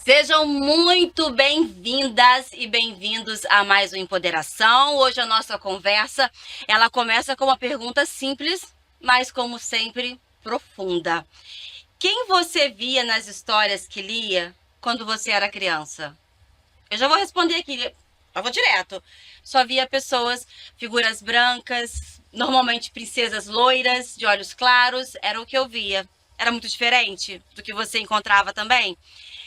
Sejam muito bem-vindas e bem-vindos a mais um Empoderação. Hoje a nossa conversa, ela começa com uma pergunta simples, mas como sempre, profunda. Quem você via nas histórias que lia quando você era criança? Eu já vou responder aqui, eu vou direto. Só via pessoas, figuras brancas, normalmente princesas loiras, de olhos claros, era o que eu via. Era muito diferente do que você encontrava também?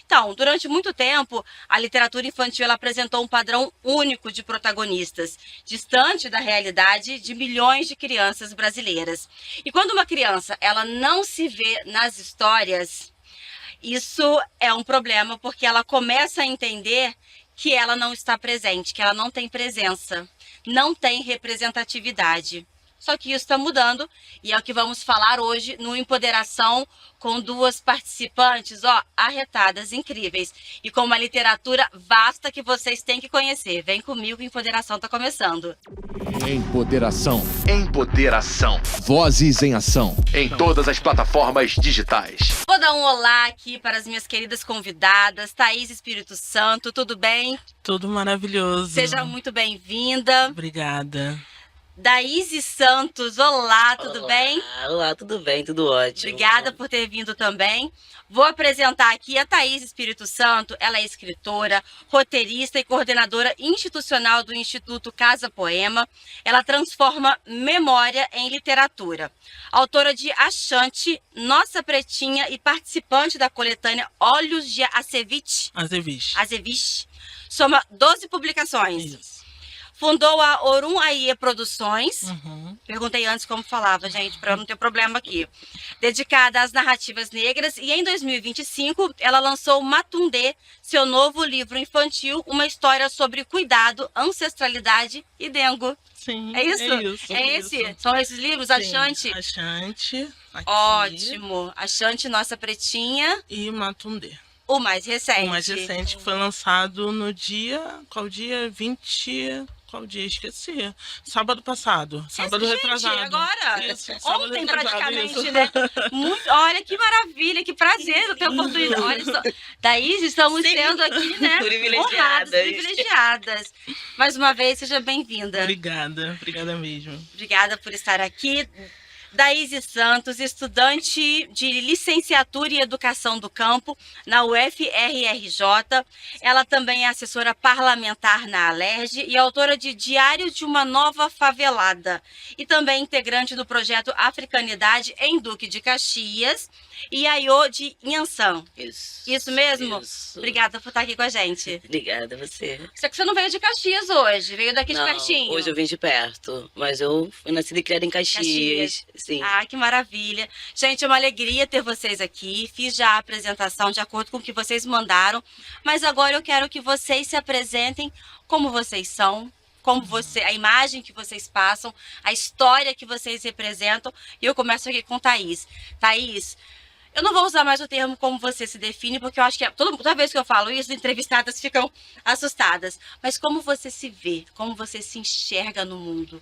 Então, durante muito tempo, a literatura infantil ela apresentou um padrão único de protagonistas, distante da realidade de milhões de crianças brasileiras. E quando uma criança ela não se vê nas histórias, isso é um problema, porque ela começa a entender que ela não está presente, que ela não tem presença, não tem representatividade. Só que isso está mudando e é o que vamos falar hoje no Empoderação com duas participantes, arretadas, incríveis. E com uma literatura vasta que vocês têm que conhecer. Vem comigo, Empoderação está começando. Empoderação. Empoderação. Vozes em ação. Em todas as plataformas digitais. Vou dar um olá aqui para as minhas queridas convidadas. Thaís Espírito Santo, tudo bem? Tudo maravilhoso. Seja muito bem-vinda. Obrigada. Daíse Santos, olá, tudo bem? Olá, tudo bem, tudo ótimo. Obrigada por ter vindo também. Vou apresentar aqui a Thaís Espírito Santo. Ela é escritora, roteirista e coordenadora institucional do Instituto Casa Poema. Ela transforma memória em literatura. Autora de Achante, Nossa Pretinha e participante da coletânea Olhos de Azeviche. Soma 12 publicações. Isso. Fundou a Orum Aie Produções. Perguntei antes como falava, gente, para não ter problema aqui. Dedicada às narrativas negras. E em 2025, ela lançou Matundê, seu novo livro infantil, uma história sobre cuidado, ancestralidade e dengo. Sim, É isso? É esse? isso. São esses livros? Sim, Achante? Achante. Aqui. Ótimo. Achante, Nossa Pretinha. E Matundê. O mais recente. O mais recente que foi lançado no dia... Qual dia? 20... Qual dia? Esqueci. Sábado passado. Sábado retrasado. Gente, agora. Isso, sábado Ontem, retrasado, praticamente, isso. né? Muito, olha, que maravilha, que prazer ter a oportunidade. Olha só. Daí estamos sendo aqui, né? Privilegiadas. Privilegiadas. Mais uma vez, seja bem-vinda. Obrigada mesmo. Obrigada por estar aqui. Daíse Santos, estudante de licenciatura em Educação do Campo na UFRRJ. Ela também é assessora parlamentar na Alerj e autora de Diário de uma Nova Favelada. E também integrante do projeto Africanidade em Duque de Caxias e Aiô de Inhansã. Isso mesmo? Isso. Obrigada por estar aqui com a gente. Obrigada a você. Só que você não veio de Caxias hoje, veio daqui de Não, pertinho. hoje eu vim de perto, mas eu fui nascida e criada em Caxias. Sim. Ah, que maravilha. Gente, é uma alegria ter vocês aqui. Fiz já a apresentação de acordo com o que vocês mandaram, mas agora eu quero que vocês se apresentem como vocês são, a imagem que vocês passam, a história que vocês representam. E eu começo aqui com Thaís. Thaís, eu não vou usar mais o termo como você se define, porque eu acho que toda vez que eu falo isso, as entrevistadas ficam assustadas. Mas como você se vê, como você se enxerga no mundo?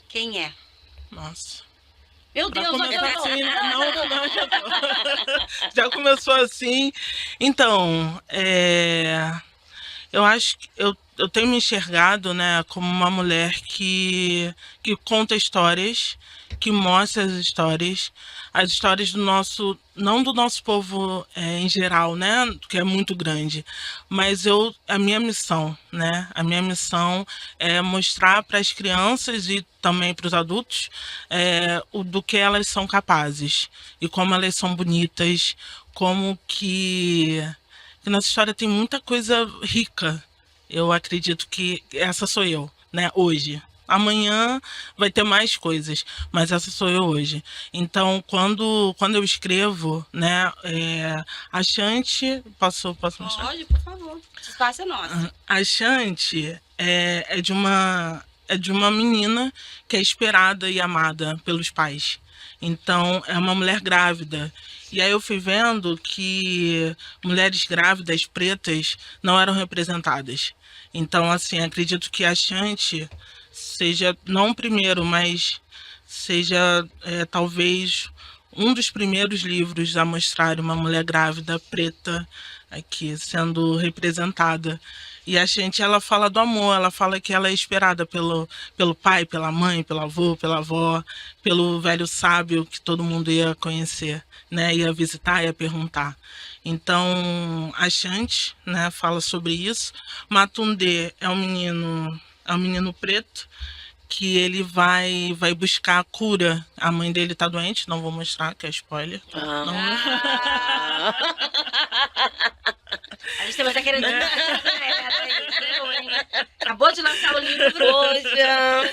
Quem é? Nossa. Meu Pra Deus, começar assim, não, já tô. Já começou assim. Então, eu acho que eu tenho me enxergado, né, como uma mulher que conta histórias, que mostra as histórias do nosso, não do nosso povo em geral, né, que é muito grande, mas a minha missão, né, a minha missão é mostrar para as crianças e também para os adultos do que elas são capazes e como elas são bonitas, como que nossa história tem muita coisa rica. Eu acredito que essa sou eu, né, hoje. Amanhã vai ter mais coisas, mas essa sou eu hoje. Então, quando eu escrevo, né, Achante, posso mostrar? Pode, por favor. Esse espaço é nosso. Achante é de uma menina que é esperada e amada pelos pais. Então, é uma mulher grávida. E aí eu fui vendo que mulheres grávidas pretas não eram representadas. Então, assim, acredito que Achante seja, não o primeiro, mas seja talvez um dos primeiros livros a mostrar uma mulher grávida preta aqui sendo representada. E a gente, ela fala do amor, ela fala que ela é esperada pelo pai, pela mãe, pelo avô, pela avó, pelo velho sábio que todo mundo ia conhecer, né? Ia visitar, ia perguntar. Então, a Xante, né, fala sobre isso. Matunde é um menino preto que ele vai buscar a cura. A mãe dele tá doente, não vou mostrar, que é spoiler. Não. A gente também tá querendo. Acabou de lançar o livro. Poxa.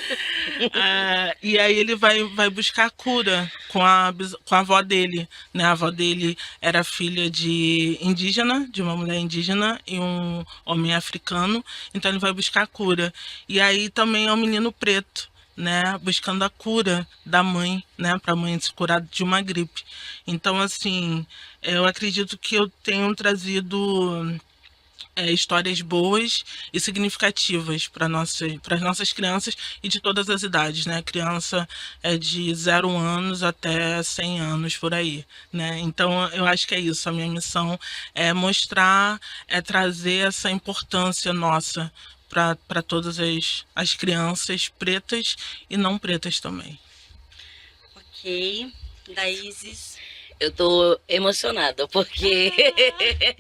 E aí ele vai buscar a cura com a avó dele, né? A avó dele era filha de uma mulher indígena e um homem africano, então ele vai buscar a cura. E aí também é um menino preto, né, buscando a cura da mãe, né, para a mãe se curar de uma gripe. Então, assim, eu acredito que eu tenho trazido histórias boas e significativas para as nossas crianças e de todas as idades, né? Criança é de 0 anos até 100 anos, por aí, né? Então, eu acho que é isso. A minha missão é mostrar, é trazer essa importância nossa para todas as crianças pretas e não pretas também. Ok. Da Isis. Eu tô emocionada, porque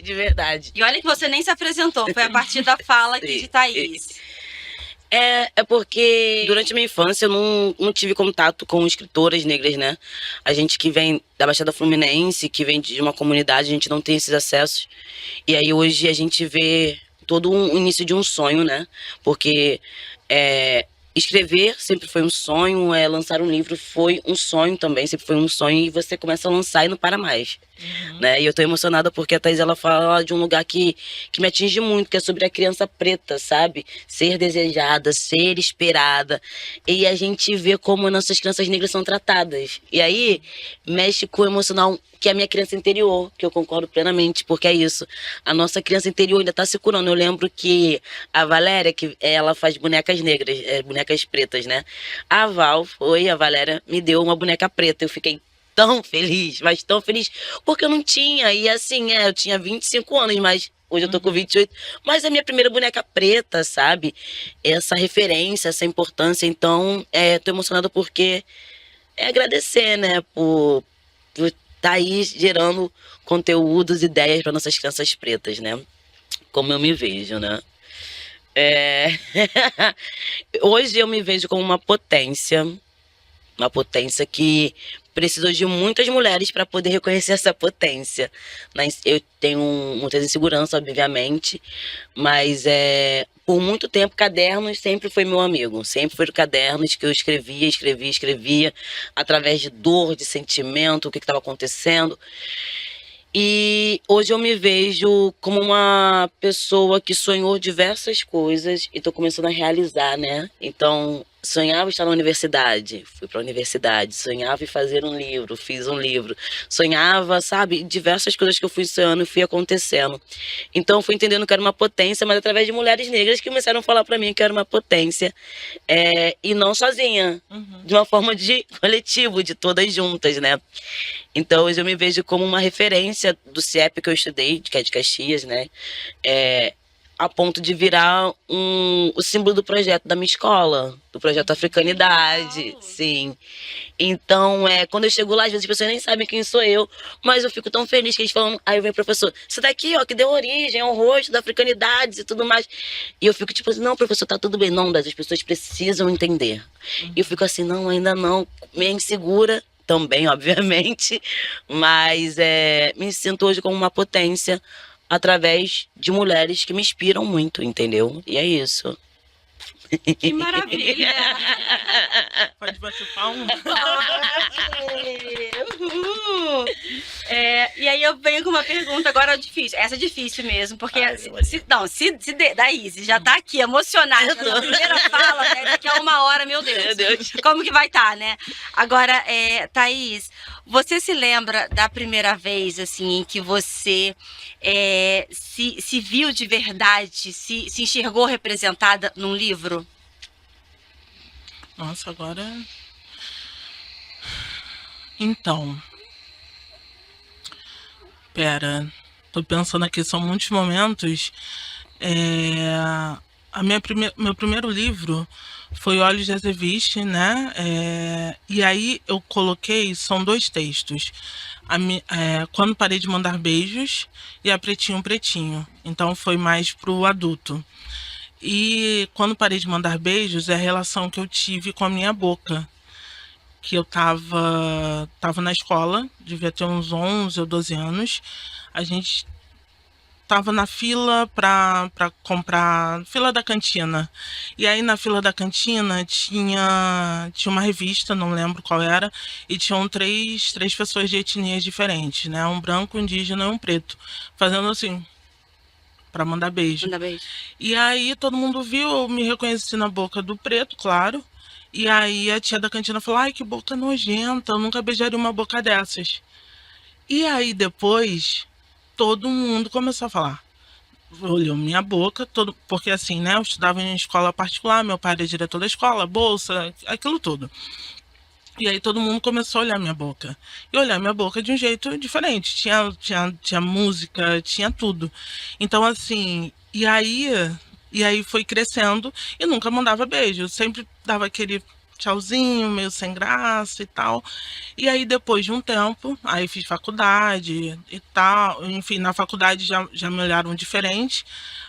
de verdade. E olha que você nem se apresentou, foi a partir da fala aqui de Thaís. É porque durante a minha infância eu não tive contato com escritoras negras, né? A gente que vem da Baixada Fluminense, que vem de uma comunidade, a gente não tem esses acessos. E aí hoje a gente vê todo o início de um sonho, né? Porque escrever sempre foi um sonho, lançar um livro foi um sonho também, sempre foi um sonho, e você começa a lançar e não para mais. Né? E eu tô emocionada porque a Thaís, ela fala de um lugar que me atinge muito, que é sobre a criança preta, sabe? Ser desejada, ser esperada. E a gente vê como nossas crianças negras são tratadas. E aí, mexe com o emocional, que é a minha criança interior, que eu concordo plenamente, porque é isso. A nossa criança interior ainda tá se curando. Eu lembro que a Valéria, que ela faz bonecas negras, bonecas pretas, né? A Valéria me deu uma boneca preta. Eu fiquei tão feliz, mas tão feliz, porque eu não tinha, e assim, eu tinha 25 anos, mas hoje eu tô com 28, mas é a minha primeira boneca preta, sabe? Essa referência, essa importância, então, tô emocionada porque agradecer, né, por tá aí gerando conteúdos, ideias para nossas crianças pretas, né? Como eu me vejo, né? Hoje eu me vejo como uma potência que precisou de muitas mulheres para poder reconhecer essa potência. Eu tenho muitas inseguranças, obviamente, mas por muito tempo, cadernos sempre foi meu amigo. Sempre foram cadernos que eu escrevia, através de dor, de sentimento, o que estava acontecendo. E hoje eu me vejo como uma pessoa que sonhou diversas coisas e estou começando a realizar, né? Então, sonhava estar na universidade, fui para a universidade. Sonhava em fazer um livro, fiz um livro. Sonhava, sabe, diversas coisas que eu fui sonhando e fui acontecendo. Então, fui entendendo que era uma potência, mas através de mulheres negras que começaram a falar para mim que era uma potência. E não sozinha, de uma forma de coletivo, de todas juntas, né? Então, hoje eu me vejo como uma referência do CIEP que eu estudei, que é de Caxias, né? A ponto de virar o símbolo do projeto da minha escola, do projeto Africanidade, sim. Então, quando eu chego lá, às vezes as pessoas nem sabem quem sou eu, mas eu fico tão feliz que eles falam, aí vem o professor, isso daqui, ó, que deu origem ao rosto da Africanidade e tudo mais. E eu fico tipo assim, não, professor, tá tudo bem, não, as pessoas precisam entender. E eu fico assim, não, ainda não, meio insegura, também, obviamente, mas me sinto hoje como uma potência através de mulheres que me inspiram muito, entendeu? E é isso. Que maravilha! Pode bater palma? Uhul. E aí eu venho com uma pergunta agora difícil. Essa é difícil mesmo, porque da Isis já tá aqui emocionada na primeira fala, né? Daqui a 1 hora, meu Deus. Como que vai estar, né? Agora, Thaís, você se lembra da primeira vez, assim, em que você se viu de verdade, se enxergou representada num livro? Nossa, agora... Então... Pera... tô pensando aqui, são muitos momentos. Meu primeiro livro foi Olhos de Azeviche, né? E aí eu coloquei, são 2 textos. Quando Parei de Mandar Beijos e A Pretinho Pretinho. Então foi mais pro adulto. E Quando Parei de Mandar Beijos é a relação que eu tive com a minha boca. Que eu tava na escola, devia ter uns 11 ou 12 anos. A gente tava na fila pra comprar, fila da cantina. E aí na fila da cantina tinha uma revista, não lembro qual era, e tinham três pessoas de etnias diferentes, né? Um branco, um indígena e um preto, fazendo assim, pra mandar beijo. Manda beijo. E aí todo mundo viu, eu me reconheci na boca do preto, claro. E aí a tia da cantina falou, ai, que boca nojenta, eu nunca beijaria uma boca dessas. E aí depois, todo mundo começou a falar. Olhou minha boca, porque assim, né, eu estudava em escola particular, meu pai era diretor da escola, bolsa, aquilo tudo. E aí todo mundo começou a olhar minha boca. E olhar minha boca de um jeito diferente. Tinha música, tinha tudo. Então, assim, e aí foi crescendo e nunca mandava beijo. Eu sempre dava aquele tchauzinho, meio sem graça e tal. E aí, depois de um tempo, aí fiz faculdade e tal. Enfim, na faculdade já me olharam diferente,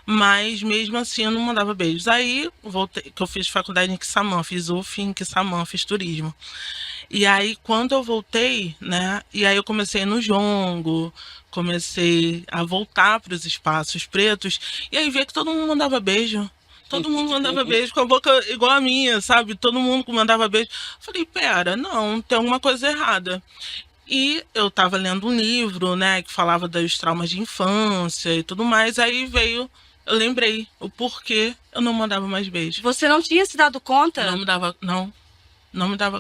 mas mesmo assim eu não mandava beijos. Aí, voltei, que eu fiz faculdade em Quissamã, fiz UF em Quissamã, fiz turismo. E aí, quando eu voltei, né, e aí eu comecei no jongo, comecei a voltar para os espaços pretos, e aí vi que todo mundo mandava beijo. Todo mundo mandava beijo com a boca igual a minha, sabe? Todo mundo mandava beijo. Falei, pera, não, tem alguma coisa errada. E eu tava lendo um livro, né, que falava dos traumas de infância e tudo mais. Aí eu lembrei o porquê eu não mandava mais beijo. Você não tinha se dado conta? Não me dava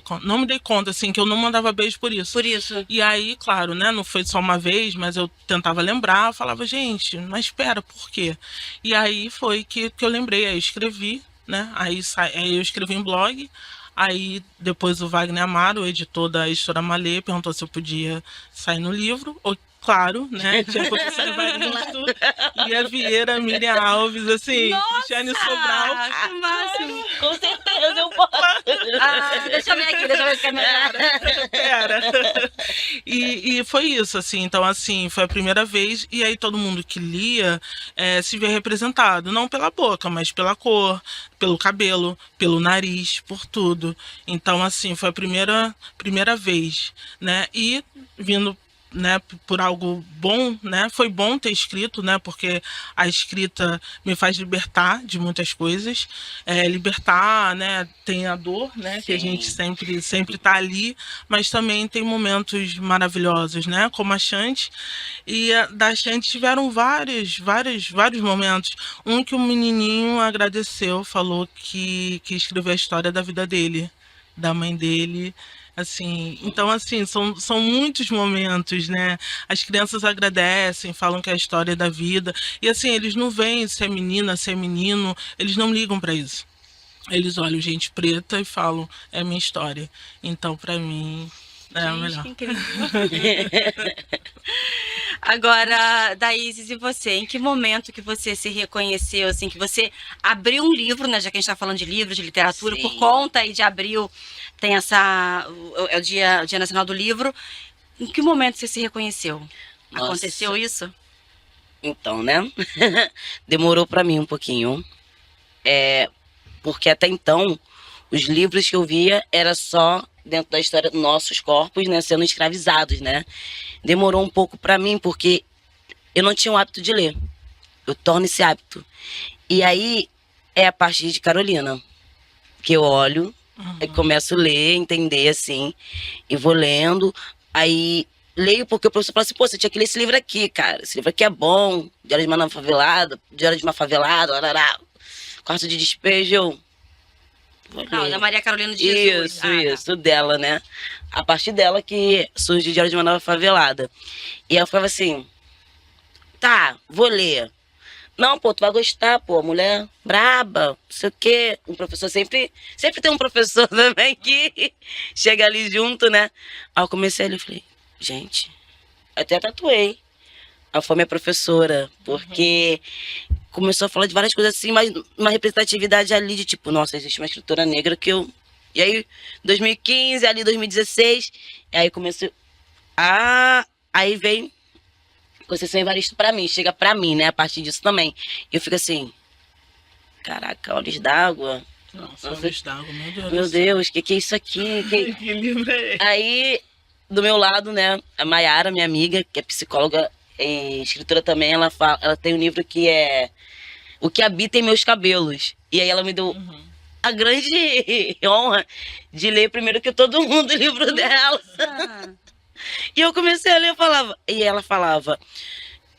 conta. Não me dei conta, assim, que eu não mandava beijo por isso. Por isso. E aí, claro, né, não foi só uma vez, mas eu tentava lembrar, falava, gente, mas espera, por quê? E aí foi que eu lembrei, aí eu escrevi, né, aí eu escrevi em blog, aí depois o Wagner Amaro, o editor da Editora Malê, perguntou se eu podia sair no livro, claro, né? Tinha a professora Evaristo e a Vieira, Miriam Alves, assim, Cristiane Sobral. Que máximo. Com certeza eu posso. Deixa eu ver aqui, se é melhor. Pera. E foi isso, assim. Então, assim, foi a primeira vez. E aí todo mundo que lia se vê representado. Não pela boca, mas pela cor, pelo cabelo, pelo nariz, por tudo. Então, assim, foi a primeira vez, né? E vindo, né, por algo bom, né? Foi bom ter escrito, né? Porque a escrita me faz libertar de muitas coisas, libertar, né? Tem a dor, né? Sim. Que a gente sempre tá ali, mas também tem momentos maravilhosos, né? Como a Chante, e da Chante tiveram vários momentos. Um que o menininho agradeceu, falou que escreveu a história da vida dele, da mãe dele. Assim, então, assim, são muitos momentos, né? As crianças agradecem, falam que é a história da vida. E, assim, eles não veem se é menina, se é menino, eles não ligam para isso. Eles olham gente preta e falam, é a minha história. Então, para mim, é o melhor. Que incrível. Agora, Daísis, e você? Em que momento que você se reconheceu, assim, que você abriu um livro, né? Já que a gente está falando de livro, de literatura, Sim. por conta aí de abril, tem o Dia Nacional do Livro. Em que momento você se reconheceu? Nossa. Aconteceu isso? Então, né? Demorou para mim um pouquinho. Porque até então, os livros que eu via era só dentro da história dos nossos corpos, né, sendo escravizados, né? Demorou um pouco para mim, porque eu não tinha o hábito de ler. Eu torno esse hábito. E aí, é a partir de Carolina, que eu olho, e começo a ler, entender, assim, e vou lendo. Aí, leio porque o professor fala assim, pô, você tinha que ler esse livro aqui, cara. Esse livro aqui é bom, Diário de uma Favelada, larará. Quarto de Despejo, Não, da Maria Carolina de Jesus. Isso, dela, né? A partir dela que surge o Diário de uma Nova Favelada. E eu falava assim, tá, vou ler. Não, pô, tu vai gostar, pô, mulher braba, não sei o quê. Um professor sempre tem um professor também que chega ali junto, né? Aí eu comecei a ler e falei, gente, até tatuei. a foi minha professora, porque começou a falar de várias coisas assim, mas uma representatividade ali de tipo, nossa, existe uma escritora negra que eu... E aí, 2015, ali 2016, aí comecei a... Aí veio Conceição Evaristo pra mim, chega pra mim, né, a partir disso também. E eu fico assim, caraca, olhos d'água. Nossa, olhos d'água, meu Deus. Meu Deus, que é isso aqui? Que livro é esse? Aí, do meu lado, né, a Mayara, minha amiga, que é psicóloga e escritora também, ela tem um livro que é O que Habita em Meus Cabelos. E aí ela me deu a grande honra de ler primeiro que todo mundo o livro dela. E eu comecei a ler, ela falava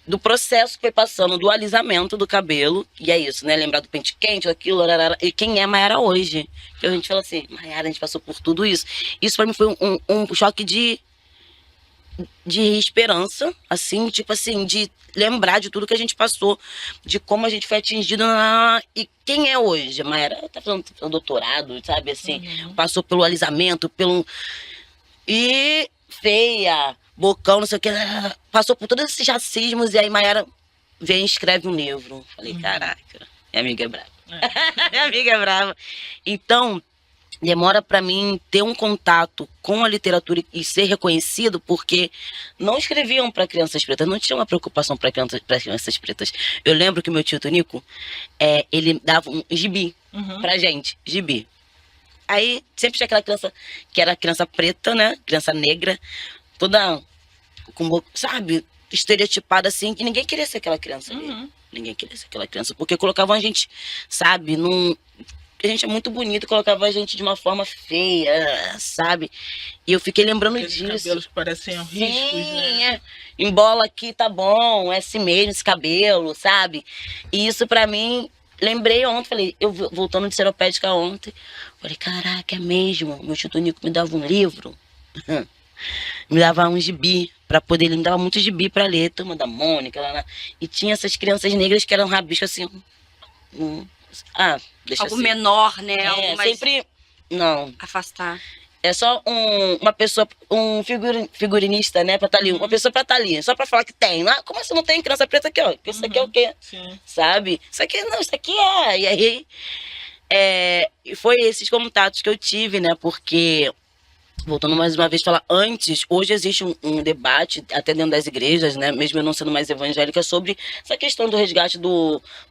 do processo que foi passando, do alisamento do cabelo, e é isso, né? Lembrar do pente quente, aquilo, e quem é Mayara hoje? Que a gente fala assim, Mayara, a gente passou por tudo isso. Isso pra mim foi um choque de esperança, assim, tipo assim, de lembrar de tudo que a gente passou, de como a gente foi atingido e quem é hoje. A Mayara tá fazendo doutorado, sabe, assim, passou pelo alisamento, e feia, bocão, não sei o que, passou por todos esses racismos, e aí Mayara vem e escreve um livro. Falei, caraca, minha amiga é brava. Minha amiga é brava. Então, demora para mim ter um contato com a literatura e ser reconhecido, porque não escreviam para crianças pretas, não tinha uma preocupação para crianças pretas. Eu lembro que meu tio Tonico, ele dava um gibi pra gente, gibi. Aí sempre tinha aquela criança que era criança preta, né? Criança negra, toda, sabe, estereotipada assim, que ninguém queria ser aquela criança ali. Ninguém queria ser aquela criança, porque colocavam a gente, sabe, a gente é muito bonito, colocava a gente de uma forma feia, sabe? E eu fiquei lembrando disso. Cabelos que parecem riscos, né? Embola aqui, tá bom, é assim mesmo esse cabelo, sabe? E isso pra mim, lembrei ontem, falei, eu voltando de seropédica ontem, falei, caraca, é mesmo, meu tio Tonico me dava um livro, me dava um gibi pra poder, ele me dava muito gibi pra ler, Turma da Mônica, e tinha essas crianças negras que eram rabiscos assim, deixa Algo assim. menor, né? Algo mais Sempre, não, afastar. é só uma pessoa, um figurinista, né, pra estar ali, uma pessoa pra estar ali, só pra falar que tem. Como assim não tem criança preta aqui, ó? Isso aqui é o quê? Sim. Sabe? Isso aqui não, isso aqui é. E aí, foi esses contatos que eu tive, né, porque, voltando mais uma vez a falar, hoje existe um debate, até dentro das igrejas, né, mesmo eu não sendo mais evangélica, sobre essa questão do resgate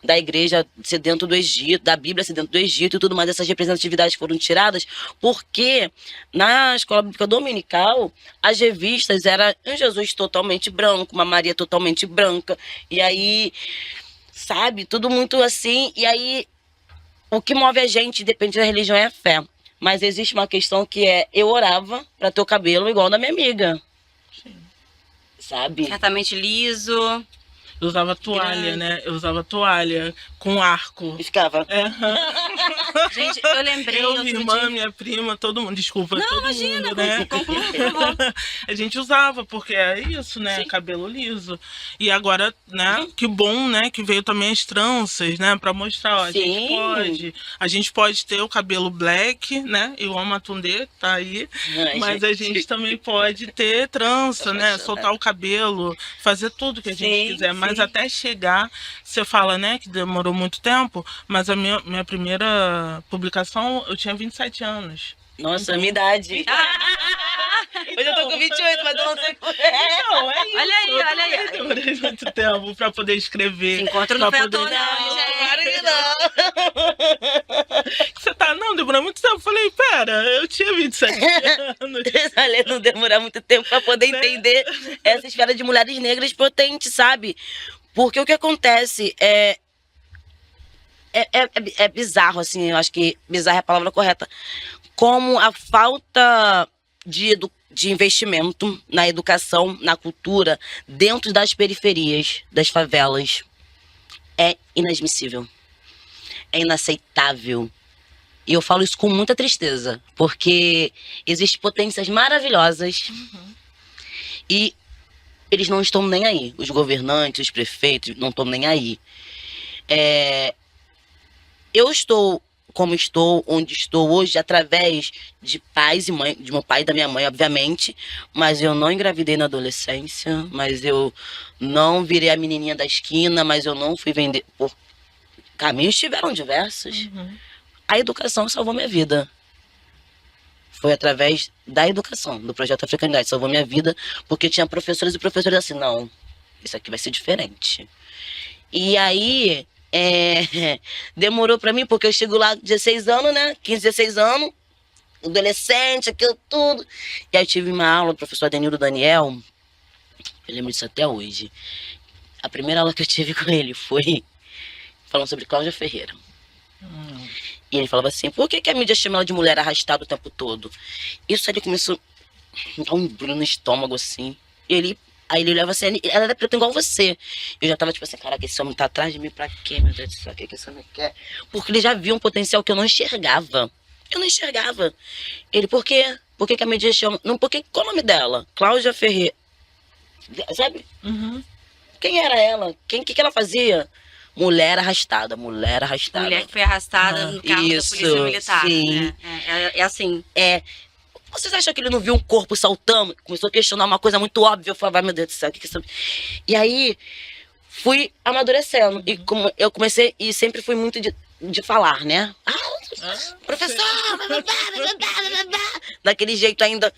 da igreja ser dentro do Egito, da Bíblia ser dentro do Egito e tudo mais, essas representatividades foram tiradas, porque na escola bíblica dominical, as revistas eram um Jesus totalmente branco, uma Maria totalmente branca, e aí, sabe, tudo muito assim, e aí, o que move a gente, independente da religião, é a fé. Mas existe uma questão que eu orava pra ter o cabelo igual da minha amiga. Sim. Sabe? Certamente liso. Eu usava toalha, né? Eu usava toalha com arco. E ficava. Gente, eu lembrei Eu, outro minha irmã, dia. minha prima, todo mundo, desculpa, Não, todo imagina, mundo, né? conclui, por favor. A gente usava, porque é isso, né? Sim. Cabelo liso. E agora, né? Que bom, né? Que veio também as tranças, né? Pra mostrar, ó, Sim. a gente pode ter o cabelo black, né? E o Amatundê tá aí. Ai, Mas a gente também pode ter trança, Tô né? apaixonada. Soltar o cabelo, fazer tudo que a gente Sim, quiser. Mas sim. até chegar, você fala, né? Que demorou muito tempo, mas a minha primeira publicação, eu tinha 27 anos. Nossa, a minha idade. Hoje eu tô com 28, mas eu não sei como é. Não, é isso. Olha aí, eu olha aí. também demorei muito tempo pra poder escrever. Esse encontro não pra foi à toa, poder- não, gente. Claro que não. Você tá, não, demorou muito tempo. Eu falei, pera, eu tinha 27 anos. Olha, não demorar muito tempo pra poder Né? entender essa esfera de mulheres negras potentes, sabe? Porque o que acontece é bizarro, assim, eu acho que bizarro é a palavra correta. Como a falta de investimento na educação, na cultura, dentro das periferias, das favelas, é inadmissível. É inaceitável. E eu falo isso com muita tristeza, porque existem potências maravilhosas e eles não estão nem aí. Os governantes, os prefeitos não estão nem aí. Eu estou como estou, onde estou hoje, através de pais e mãe, de meu pai e da minha mãe, obviamente, mas eu não engravidei na adolescência, mas eu não virei a menininha da esquina, mas eu não fui vender, por caminhos tiveram diversos. A educação salvou minha vida. Foi através da educação, do projeto Africanidade, salvou minha vida, porque tinha professores e professores assim, não, isso aqui vai ser diferente. E aí, demorou pra mim, porque eu chego lá 16 anos, né, 15, 16 anos, adolescente, aquilo tudo. E aí eu tive uma aula, o professor Adenildo Daniel, eu lembro disso até hoje. A primeira aula que eu tive com ele foi falando sobre Cláudia Ferreira. E ele falava assim, por que a mídia chama ela de mulher arrastada o tempo todo? Isso aí começou a dar um embrulho no estômago, assim. Aí ele olhava assim, ela era preta igual você. Eu já tava tipo assim, caraca, esse homem tá atrás de mim pra quê, meu Deus do céu, o que esse homem quer? Porque ele já viu um potencial que eu não enxergava. Eu não enxergava. Ele, por quê? Por que a mídia chama? Não, porque qual o nome dela? Cláudia Ferreira. Sabe? Quem era ela? O que ela fazia? Mulher arrastada, mulher arrastada. Mulher que foi arrastada no carro da Polícia Militar. Sim. Né? É assim. Vocês acham que ele não viu um corpo saltando? Começou a questionar uma coisa muito óbvia. Eu falava, meu Deus do céu, o que é isso? E aí, fui amadurecendo. E como eu comecei, e sempre fui muito de falar, né? Professor! Daquele jeito ainda,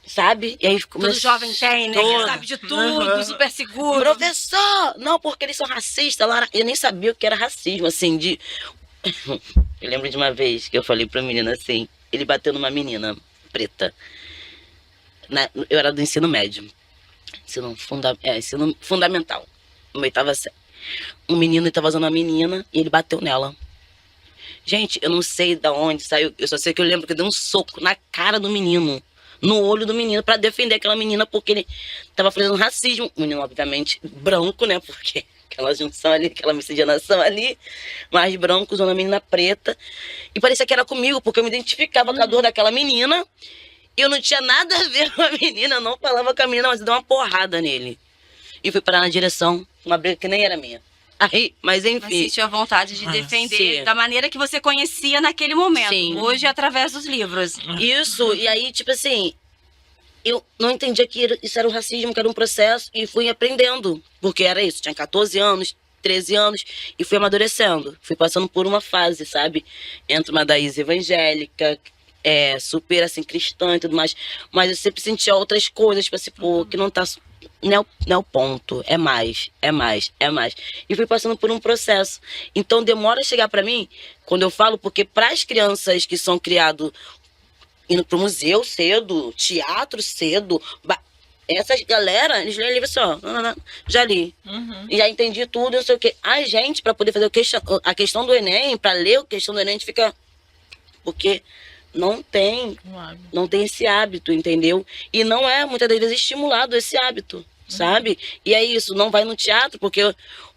sabe? E aí Todo jovem tem, né? Que sabe de tudo, super seguro. Professor! Não, porque eles são racistas. Eu nem sabia o que era racismo, assim, Eu lembro de uma vez que eu falei pra menina assim, ele bateu numa menina preta. Eu era do ensino médio. Ensino fundamental. No 8ª série. Um menino estava usando uma menina e ele bateu nela. Gente, eu não sei de onde saiu. Eu só sei que eu lembro que eu dei um soco na cara do menino. No olho do menino, pra defender aquela menina, porque ele tava fazendo racismo. O menino, obviamente, branco, né? Porque aquela junção ali, aquela miscigenação ali, mais branco, usando a menina preta. E parecia que era comigo, porque eu me identificava com a dor daquela menina. Eu não tinha nada a ver com a menina, eu não falava com a menina, mas eu dei uma porrada nele. E fui parar na direção, uma briga que nem era minha. Aí, mas enfim. Mas sentiu a vontade de defender sim. da maneira que você conhecia naquele momento. Sim. Hoje, através dos livros. Isso, e aí, tipo assim, eu não entendia que isso era um racismo, que era um processo, e fui aprendendo. Porque era isso, tinha 14 anos, 13 anos, e fui amadurecendo. Fui passando por uma fase, sabe? Entre uma daísa evangélica, super, assim, cristã e tudo mais. Mas eu sempre sentia outras coisas, tipo assim, pô, que não tá... Não é o ponto, é mais. E fui passando por um processo. Então demora a chegar pra mim, quando eu falo, porque para as crianças que são criadas indo pro museu cedo, teatro cedo, essas galera, eles lêem livro assim, ó, já li, já entendi tudo, não sei o quê. A gente, pra poder fazer a questão do Enem, pra ler a questão do Enem, a gente fica... Porque... não tem esse hábito, entendeu? E não é, muitas das vezes, estimulado esse hábito, sabe? E é isso, não vai no teatro, porque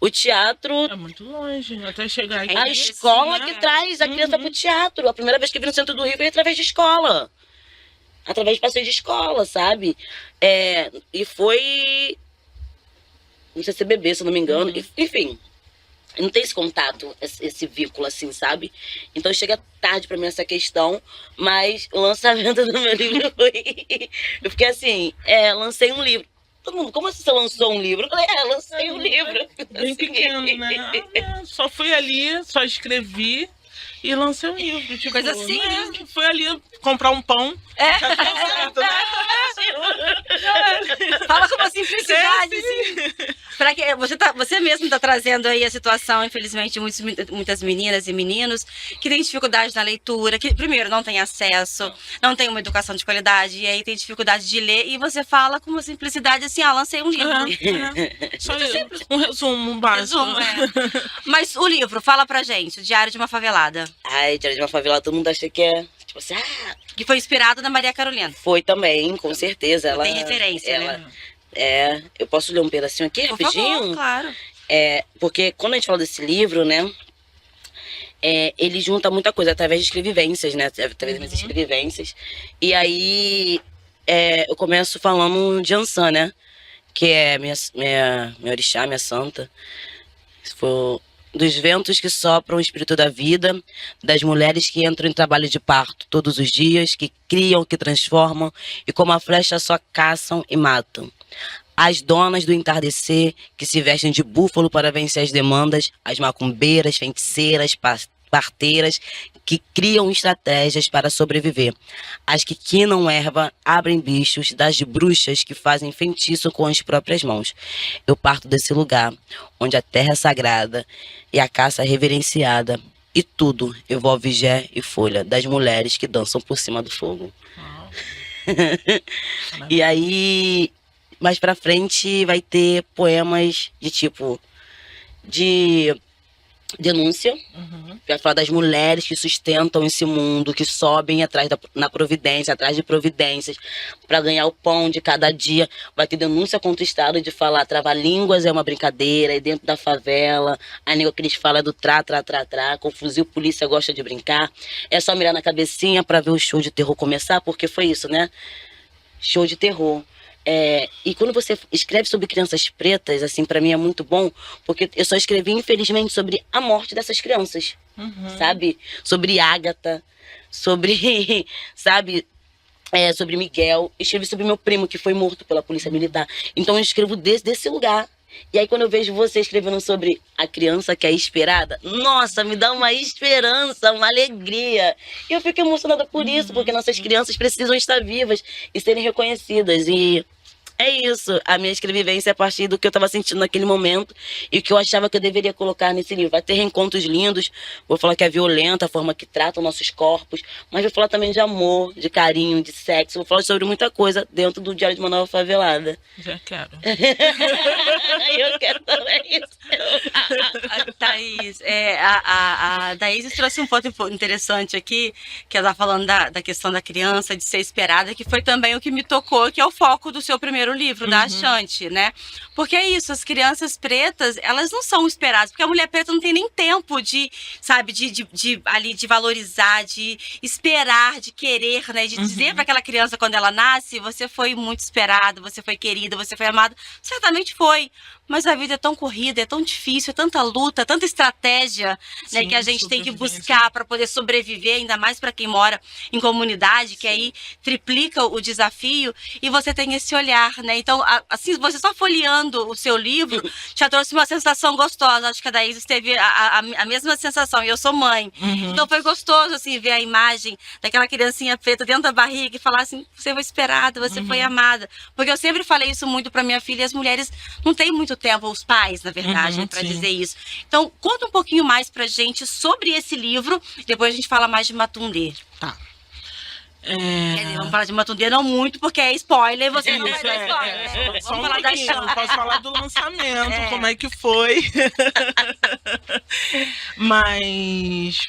o teatro... É muito longe, até chegar aqui. A escola que traz a criança pro teatro. A primeira vez que eu vi no centro do Rio foi através de escola. Através de passeio de escola, sabe? E foi... não sei se é bebê, se eu não me engano. Enfim... não tem esse contato, esse vínculo, assim, sabe? Então chega tarde pra mim essa questão, mas o lançamento do meu livro foi... eu fiquei assim, lancei um livro. Todo mundo, como assim você lançou um livro? Eu falei, lancei um livro. Bem pequeno, né? Só fui ali, só escrevi e lancei um livro. Tipo, coisa assim, né? Fui ali comprar um pão. Já deu certo, né? Fala com uma simplicidade, assim. Pra que, você mesmo está trazendo aí a situação, infelizmente, de muitas meninas e meninos que têm dificuldade na leitura, que, primeiro, não têm acesso, não têm uma educação de qualidade, e aí tem dificuldade de ler, e você fala com uma simplicidade assim, lancei um livro. Só um resumo básico. Mas o livro, fala pra gente, Diário de uma Favelada. Ai, Diário de uma Favelada, todo mundo acha que é, tipo assim, que foi inspirado na Maria Carolina. Foi também, com certeza. Ela tem referência, né? Eu posso ler um pedacinho aqui, por rapidinho? Favor, claro. Porque quando a gente fala desse livro, né, ele junta muita coisa através de escrevivências, né? Através das minhas escrevivências. E aí, eu começo falando de Ansã, né? Que é minha orixá, minha santa. Se for dos ventos que sopram o espírito da vida, das mulheres que entram em trabalho de parto todos os dias, que criam, que transformam e como a flecha só caçam e matam. As donas do entardecer, que se vestem de búfalo para vencer as demandas, as macumbeiras, feiticeiras, parteiras, que criam estratégias para sobreviver. As que quinam erva, abrem bichos, das de bruxas que fazem feitiço com as próprias mãos. Eu parto desse lugar, onde a terra é sagrada e a caça é reverenciada. E tudo envolve gé e folha das mulheres que dançam por cima do fogo. E aí, mais pra frente, vai ter poemas de tipo... de denúncia, vai falar das mulheres que sustentam esse mundo, que sobem atrás na providência, atrás de providências, para ganhar o pão de cada dia. Vai ter denúncia contra o Estado de falar trava-línguas é uma brincadeira, e dentro da favela, a nego que eles falam do trá, com fuzil, polícia gosta de brincar. É só mirar na cabecinha para ver o show de terror começar, porque foi isso, né? Show de terror. E quando você escreve sobre crianças pretas, assim, para mim é muito bom, porque eu só escrevi, infelizmente, sobre a morte dessas crianças, sabe? Sobre Ágata, sobre, sabe, sobre Miguel. Escrevi sobre meu primo, que foi morto pela polícia militar. Então eu escrevo desse lugar. E aí quando eu vejo você escrevendo sobre a criança que é esperada, nossa, me dá uma esperança, uma alegria. E eu fico emocionada por isso, porque nossas crianças precisam estar vivas e serem reconhecidas. E é isso, a minha escrevivência é a partir do que eu estava sentindo naquele momento e o que eu achava que eu deveria colocar nesse livro. Vai ter reencontros lindos, vou falar que é violenta a forma que tratam nossos corpos, mas vou falar também de amor, de carinho, de sexo, vou falar sobre muita coisa dentro do Diário de uma Nova Favelada. Já quero. Eu quero também isso. Thaís, a Daís trouxe um ponto interessante aqui, que ela tá falando da questão da criança, de ser esperada, que foi também o que me tocou, que é o foco do seu primeiro livro, da Ashanti, né? Porque é isso, as crianças pretas, elas não são esperadas, porque a mulher preta não tem nem tempo de, sabe, de valorizar, de esperar, de querer, né? De dizer para aquela criança quando ela nasce, você foi muito esperado, você foi querida, você foi amado. Certamente foi. Mas a vida é tão corrida, é tão difícil, é tanta luta, tanta estratégia, né, que a gente tem que buscar para poder sobreviver, ainda mais para quem mora em comunidade, que aí triplica o desafio, e você tem esse olhar, né? Então, assim, você só folheando o seu livro já trouxe uma sensação gostosa. Acho que a Daís teve a mesma sensação, e eu sou mãe. Então foi gostoso, assim, ver a imagem daquela criancinha preta dentro da barriga e falar assim, você foi esperada, você foi amada. Porque eu sempre falei isso muito para minha filha, e as mulheres não têm muito tempo, os pais, na verdade, para dizer isso. Então, conta um pouquinho mais pra gente sobre esse livro, depois a gente fala mais de Matundê. Tá. Quer dizer, vamos falar de Matundê não muito, porque é spoiler, você não vai dar spoiler. Só Vamos falar da Ashanti. posso falar do lançamento, como é que foi. Mas,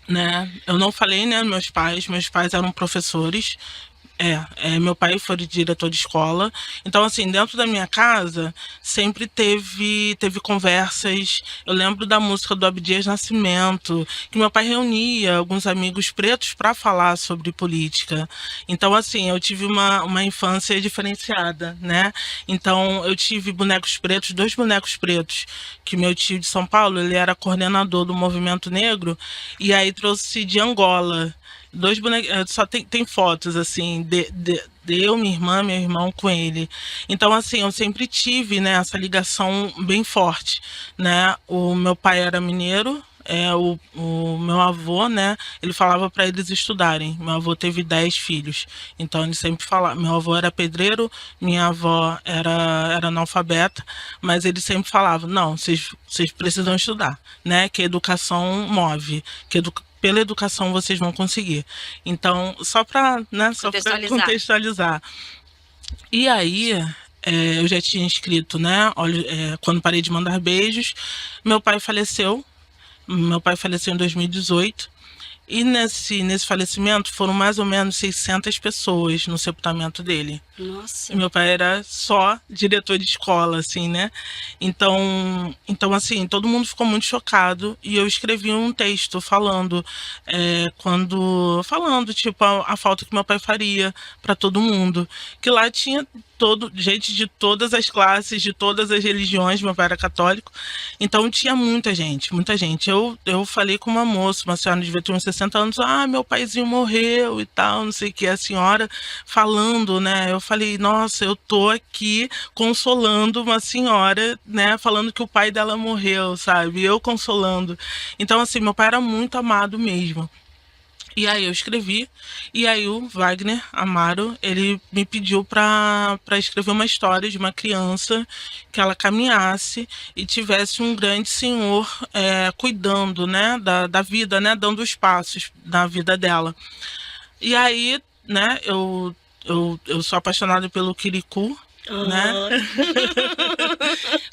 né, eu não falei, né, meus pais eram professores. Meu pai foi diretor de escola. Então, assim, dentro da minha casa, sempre teve conversas. Eu lembro da música do Abdias Nascimento, que meu pai reunia alguns amigos pretos para falar sobre política. Então, assim, eu tive uma infância diferenciada, né? Então, eu tive bonecos pretos, 2 bonecos pretos, que meu tio de São Paulo, ele era coordenador do movimento negro, e aí trouxe de Angola. 2 bonecos, só tem fotos, assim, de eu, minha irmã, meu irmão com ele. Então, assim, eu sempre tive, né, essa ligação bem forte, né? O meu pai era mineiro, o meu avô, né, ele falava para eles estudarem. Meu avô teve 10 filhos, então ele sempre falava. Meu avô era pedreiro, minha avó era analfabeta, mas ele sempre falava, não, vocês precisam estudar, né, que a educação move, pela educação vocês vão conseguir. Então, só para, né, contextualizar. E aí, eu já tinha escrito, né, quando parei de mandar beijos, meu pai faleceu. Meu pai faleceu em 2018. E nesse falecimento foram mais ou menos 600 pessoas no sepultamento dele. Nossa. E meu pai era só diretor de escola, assim, né? Então assim, todo mundo ficou muito chocado. E eu escrevi um texto falando, tipo, a falta que meu pai faria para todo mundo. Que lá tinha gente de todas as classes, de todas as religiões. Meu pai era católico, então tinha muita gente, muita gente. Eu falei com uma moça, uma senhora devia ter uns 60 anos, meu paizinho morreu e tal, não sei o que, a senhora falando, né? Eu falei, nossa, eu tô aqui consolando uma senhora, né? Falando que o pai dela morreu, sabe? Eu consolando. Então, assim, meu pai era muito amado mesmo. E aí eu escrevi, e aí o Wagner Amaro, ele me pediu para escrever uma história de uma criança que ela caminhasse e tivesse um grande senhor cuidando, né, da vida, né, dando os passos na vida dela. E aí, né, eu sou apaixonada pelo Kirikou, né?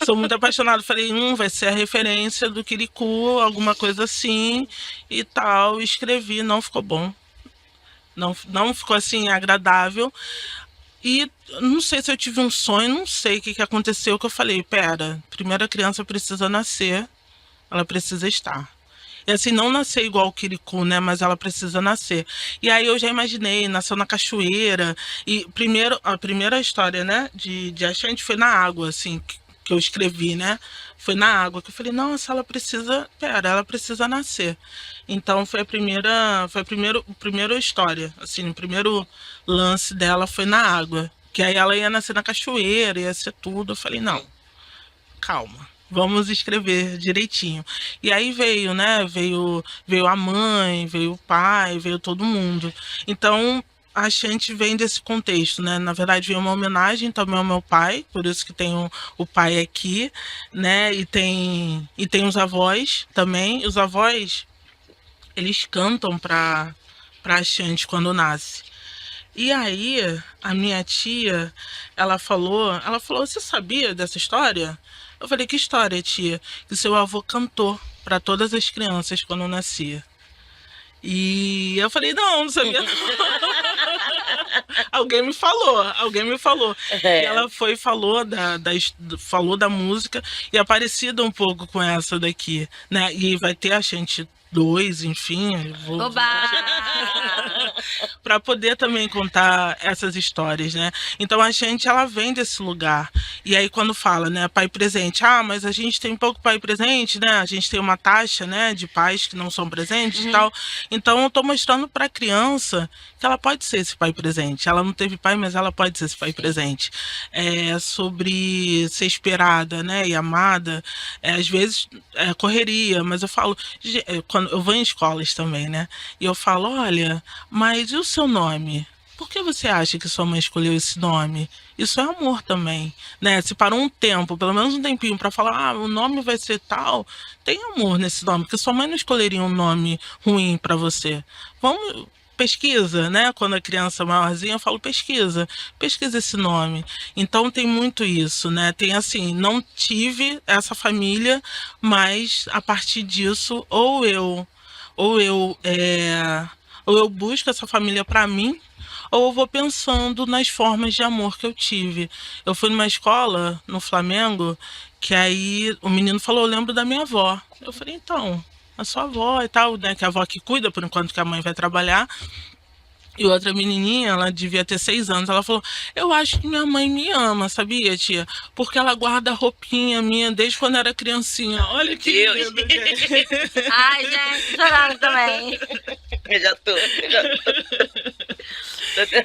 Sou muito apaixonada. Falei, vai ser a referência do Kirikou, alguma coisa assim e tal. Escrevi, não ficou bom. Não ficou assim agradável. E não sei se eu tive um sonho, não sei o que aconteceu, que eu falei, pera, primeiro a criança precisa nascer, ela precisa estar. E assim, não nascer igual o Kirikou, né? Mas ela precisa nascer. E aí eu já imaginei, nasceu na cachoeira. E a primeira história, né, de Ashanti foi na água, assim, que eu escrevi, né? Foi na água, que eu falei, nossa, ela precisa nascer. Então foi a primeira história, assim, o primeiro lance dela foi na água. Que aí ela ia nascer na cachoeira, ia ser tudo. Eu falei, não, calma. Vamos escrever direitinho. E aí veio, né? Veio a mãe, veio o pai, veio todo mundo. Então, a Ashanti vem desse contexto, né? Na verdade, veio uma homenagem também ao meu pai, por isso que tem o pai aqui, né? E tem os avós também. Os avós, eles cantam para Ashanti quando nasce. E aí, a minha tia, ela falou, você sabia dessa história? Eu falei, que história, tia? Que seu avô cantou para todas as crianças quando nascia. E eu falei, não sabia não. Alguém me falou. E ela falou da música e é parecida um pouco com essa daqui, né? E vai ter a Ashanti 2, enfim. Para poder também contar essas histórias, né? Então a gente, ela vem desse lugar. E aí quando fala, né, pai presente, mas a gente tem pouco pai presente, né? A gente tem uma taxa, né, de pais que não são presentes e tal. Então eu tô mostrando para a criança que ela pode ser esse pai presente. Ela não teve pai, mas ela pode ser esse pai presente. Sobre ser esperada, né, e amada, às vezes é correria, mas eu falo, quando eu vou em escolas também, né? E eu falo, olha, mas e o seu nome? Por que você acha que sua mãe escolheu esse nome? Isso é amor também, né? Se parou um tempo, pelo menos um tempinho, para falar, o nome vai ser tal, tem amor nesse nome, porque sua mãe não escolheria um nome ruim para você. Vamos, pesquisa, né? Quando a criança é maiorzinha, eu falo, pesquisa esse nome. Então tem muito isso, né? Tem assim, não tive essa família, mas a partir disso, ou eu busco essa família para mim, ou eu vou pensando nas formas de amor que eu tive. Eu fui numa escola no Flamengo, que aí o menino falou, eu lembro da minha avó. Eu falei, então, a sua avó e tal, né? Que é a avó que cuida por enquanto que a mãe vai trabalhar. E outra menininha, ela devia ter 6 anos, ela falou, eu acho que minha mãe me ama, sabia, tia? Porque ela guarda a roupinha minha desde quando era criancinha. Olha que lindo, gente. Ai, gente, chorando também. Eu já tô.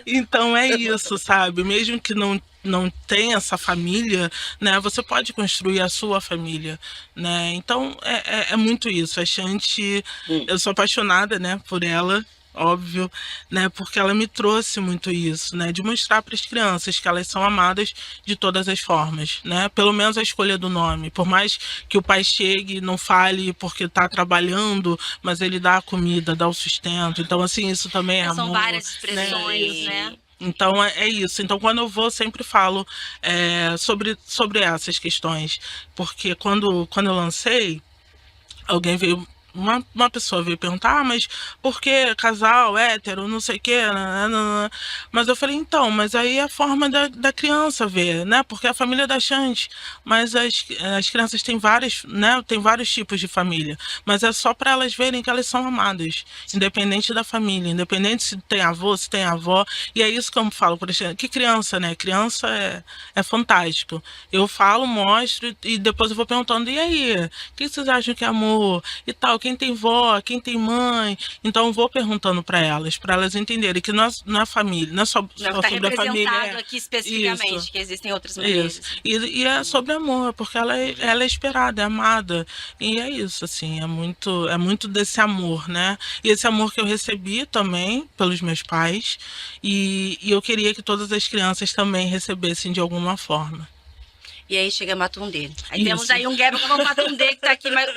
Então é isso, sabe? Mesmo que não tenha essa família, né? Você pode construir a sua família, né? Então é muito isso. A Ashanti, eu sou apaixonada, né, por ela. Óbvio, né? Porque ela me trouxe muito isso, né? De mostrar para as crianças que elas são amadas de todas as formas, né? Pelo menos a escolha do nome. Por mais que o pai chegue e não fale porque está trabalhando, mas ele dá a comida, dá o sustento. Então, assim, isso também é amor. São várias expressões, né? Então é isso. Então quando eu vou, eu sempre falo sobre essas questões. Porque quando eu lancei, alguém veio uma pessoa veio perguntar, mas por que casal, hétero, não sei o quê, nananana. Mas eu falei, então, mas aí é a forma da criança ver, né? Porque a família é da Xande, mas as crianças têm várias, né? Tem vários tipos de família, mas é só para elas verem que elas são amadas, independente da família, independente se tem avô, se tem avó, e é isso que eu falo, por exemplo, que criança, né? Criança é fantástico. Eu falo, mostro, e depois eu vou perguntando, e aí, o que vocês acham que é amor? E tal, quem tem vó, quem tem mãe. Então eu vou perguntando para elas entenderem que não é família, não é só Não está sobre a família. representado aqui especificamente, Isso. que existem outras maneiras. Isso. E é sobre amor, porque ela é esperada, é amada. E é isso, assim, é muito desse amor, né? E esse amor que eu recebi também pelos meus pais. E eu queria que todas as crianças também recebessem de alguma forma. E aí chega Matundê. Aí Isso. temos aí um Gabriel com Matundê que tá aqui. Mas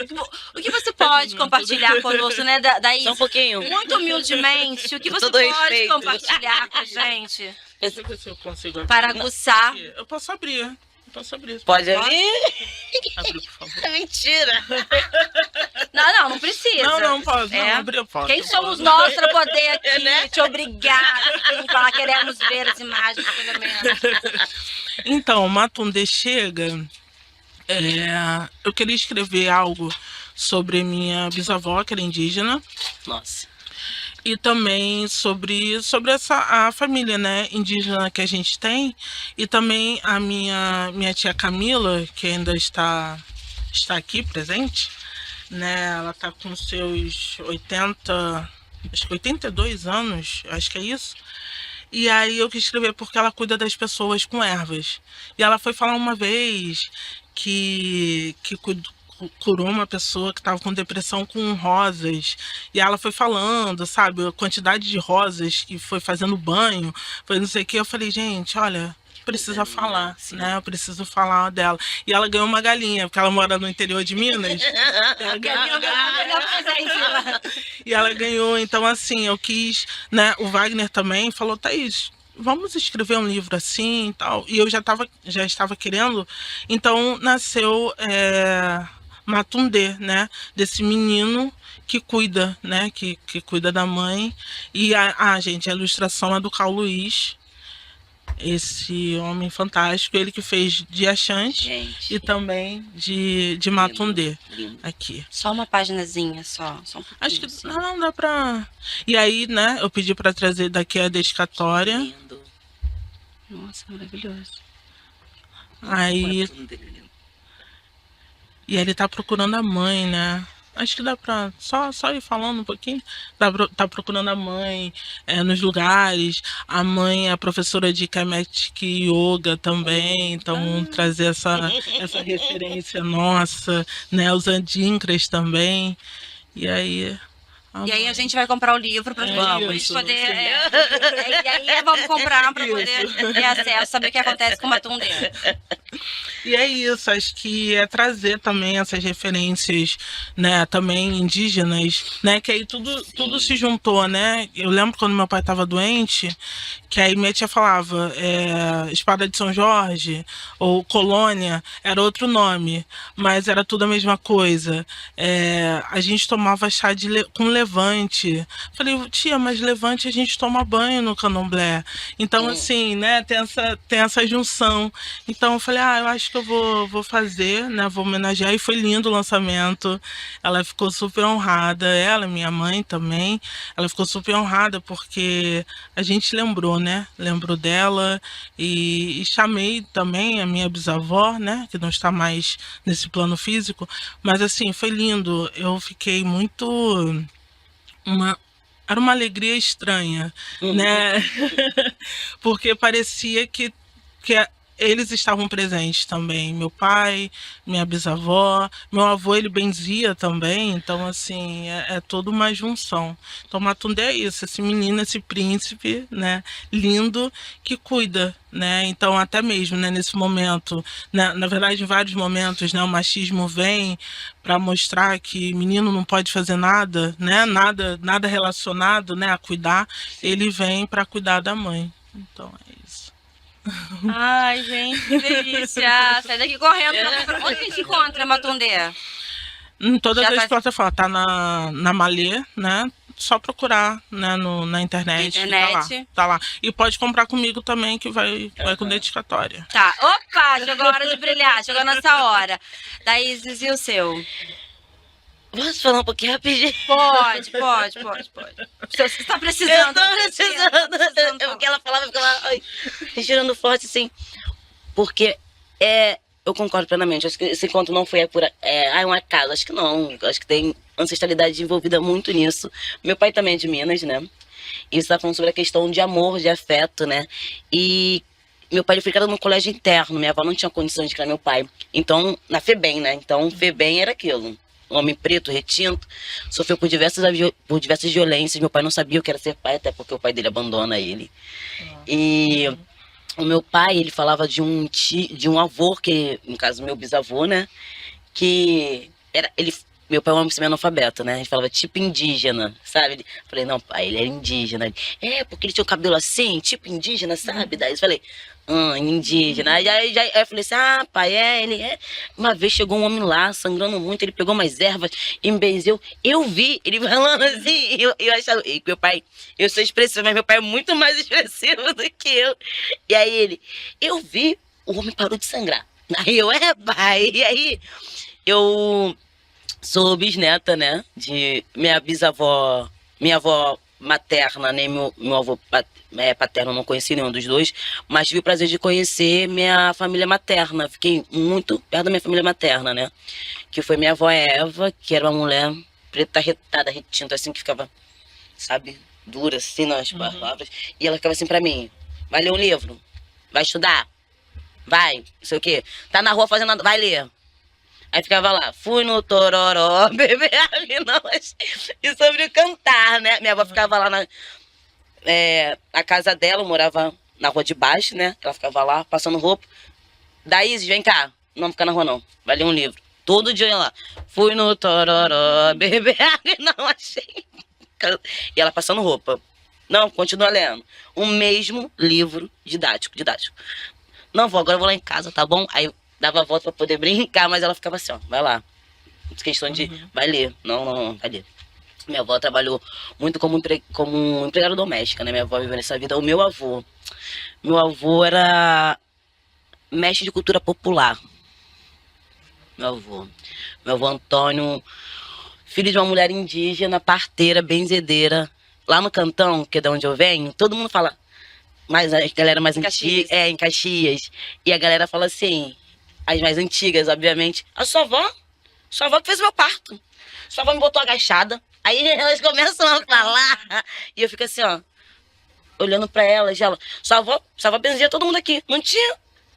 o que você pode compartilhar conosco, né, Daís? Só um pouquinho. Muito humildemente, o que Com você todo pode respeito. compartilhar com a gente Deixa eu ver se eu consigo abrir. para aguçar? Eu posso abrir. Pode abrir? Abrir, por favor. Mentira. Não precisa. Não posso. Não, É. abrir eu posso. Quem eu somos posso. nós para poder aqui Né? te obrigar a falar, queremos ver as imagens, pelo menos. Então, Matundê chega. Eu queria escrever algo sobre minha bisavó, que era indígena, Nossa. e também sobre a família, né, indígena que a gente tem, e também a minha tia Camila, que ainda está aqui presente, né, ela está com seus 82 anos, acho que é isso. E aí eu quis escrever porque ela cuida das pessoas com ervas. E ela foi falar uma vez que curou uma pessoa que estava com depressão com rosas. E ela foi falando, sabe, a quantidade de rosas que foi fazendo banho, foi não sei o que. Eu falei, gente, olha, precisa falar, né? Eu preciso falar dela. E ela ganhou uma galinha, porque ela mora no interior de Minas. Ela ganhou uma galinha. E ela ganhou, então assim, eu quis, né? O Wagner também falou, Thaís, vamos escrever um livro assim e tal. E eu já estava querendo, então nasceu Matundê, né? Desse menino que cuida, né? Que cuida da mãe. E gente, a ilustração é do Carl Luiz, esse homem fantástico, ele que fez de Axante Gente. e também de Matundê. Lindo. Aqui. Só uma paginazinha, só um pouquinho. Acho que assim. não dá pra. E aí, né, eu pedi pra trazer daqui a dedicatória. Lindo. Nossa, maravilhoso. Aí. E ele tá procurando a mãe, né? Acho que dá pra só ir falando um pouquinho. Tá procurando a mãe nos lugares. A mãe é professora de Kemetic Yoga também. Então, trazer essa referência nossa, né? Os Adinkras também. E aí. E aí a gente vai comprar o livro para Vamos, poder. E aí vamos comprar para poder ter acesso, saber o que acontece com o Matundê. E é isso, acho que é trazer também essas referências, né, também indígenas, né, que aí tudo se juntou, né. Eu lembro quando meu pai estava doente, que aí minha tia falava Espada de São Jorge ou Colônia, era outro nome, mas era tudo a mesma coisa. A gente tomava chá com levante. Falei, tia, mas levante a gente toma banho no candomblé. Então, assim, né, tem essa junção. Então eu falei, eu acho que eu vou fazer, né, vou homenagear, e foi lindo o lançamento. Ela ficou super honrada, ela, minha mãe também, ela ficou super honrada porque a gente lembrou, né, lembrou dela e chamei também a minha bisavó, né, que não está mais nesse plano físico, mas assim, foi lindo, eu fiquei muito... Era uma alegria estranha, né? Porque parecia que eles estavam presentes também. Meu pai, minha bisavó, meu avô, ele benzia também. Então, assim, é toda uma junção. Então, Matundê é isso, esse menino, esse príncipe, né, lindo, que cuida, né? Então, até mesmo, né, nesse momento, né, na verdade, em vários momentos, né, o machismo vem para mostrar que menino não pode fazer nada, né? Nada relacionado, né, a cuidar. Ele vem para cuidar da mãe. Então, é isso. Ai, gente, que delícia! Sai daqui correndo. Onde a gente encontra Matundê? Em todas Já as tá- plataformas, tá na Malê, né? Só procurar, né, na internet. Internet. Tá lá. E pode comprar comigo também, que vai com dedicatória. Tá, opa, chegou a hora de brilhar, chegou a nossa hora. Thaís, e o seu? Posso falar um pouquinho rapidinho? Pode. Você tá precisando. Eu tô precisando. precisando. Porque ela falava, ficava respirando forte, assim. Porque eu concordo plenamente. Acho que esse encontro não foi um acaso. Acho que não. Acho que tem ancestralidade envolvida muito nisso. Meu pai também é de Minas, né? E você tá falando sobre a questão de amor, de afeto, né? E meu pai foi criado num colégio interno. Minha avó não tinha condições de criar meu pai. Então, na FEBEM, né? Então, FEBEM era aquilo. Um homem preto, retinto, sofreu por diversas violências. Meu pai não sabia o que era ser pai, até porque o pai dele abandona ele. E o meu pai, ele falava de um avô, que, no caso, meu bisavô, né? Que meu pai é um semi-analfabeto, né? Ele falava tipo indígena, sabe? Eu falei, não, pai, ele era indígena. Porque ele tinha o cabelo assim, tipo indígena, sabe? Daí eu falei, indígena. Aí eu falei assim, pai, ele é. Uma vez chegou um homem lá, sangrando muito, ele pegou umas ervas e me benzeu. Eu vi ele falando assim, eu achava, e meu pai, eu sou expressivo, mas meu pai é muito mais expressivo do que eu. E aí eu vi, o homem parou de sangrar. Aí pai. E aí, eu sou bisneta, né, de minha bisavó, minha avó materna, nem meu avô paterno, não conheci nenhum dos dois, mas tive o prazer de conhecer minha família materna. Fiquei muito perto da minha família materna, né, que foi minha avó Eva, que era uma mulher preta, retada, retinta, assim, que ficava, sabe, dura, assim, nas palavras, e ela ficava assim pra mim, vai ler um livro, vai estudar, vai, não sei o quê, tá na rua fazendo nada, vai ler. Aí ficava lá, fui no Tororó, beber não, e sobre o cantar, né? Minha avó ficava lá na casa dela, eu morava na rua de baixo, né? Ela ficava lá, passando roupa. Daí, vem cá, não fica na rua não, vai ler um livro. Todo dia eu ia lá, fui no Tororó, beber não, achei. E ela passando roupa. Não, continua lendo. O mesmo livro didático. Não, vó, agora eu vou lá em casa, tá bom? Aí dava a volta pra poder brincar, mas ela ficava assim, ó, vai lá. Questão de, vai ler. Não, vai ler. Minha avó trabalhou muito como empregada doméstica, né? Minha avó viveu nessa vida. O meu avô era mestre de cultura popular. Meu avô Antônio, filho de uma mulher indígena, parteira, benzedeira. Lá no Cantão, que é de onde eu venho, todo mundo fala, mas a galera mais antiga, em Caxias. E a galera fala assim, as mais antigas, obviamente, a sua avó que fez o meu parto. Sua avó me botou agachada. Aí elas começam a falar. E eu fico assim, ó, olhando pra elas. Ela, sua avó benzia todo mundo aqui. Não tinha.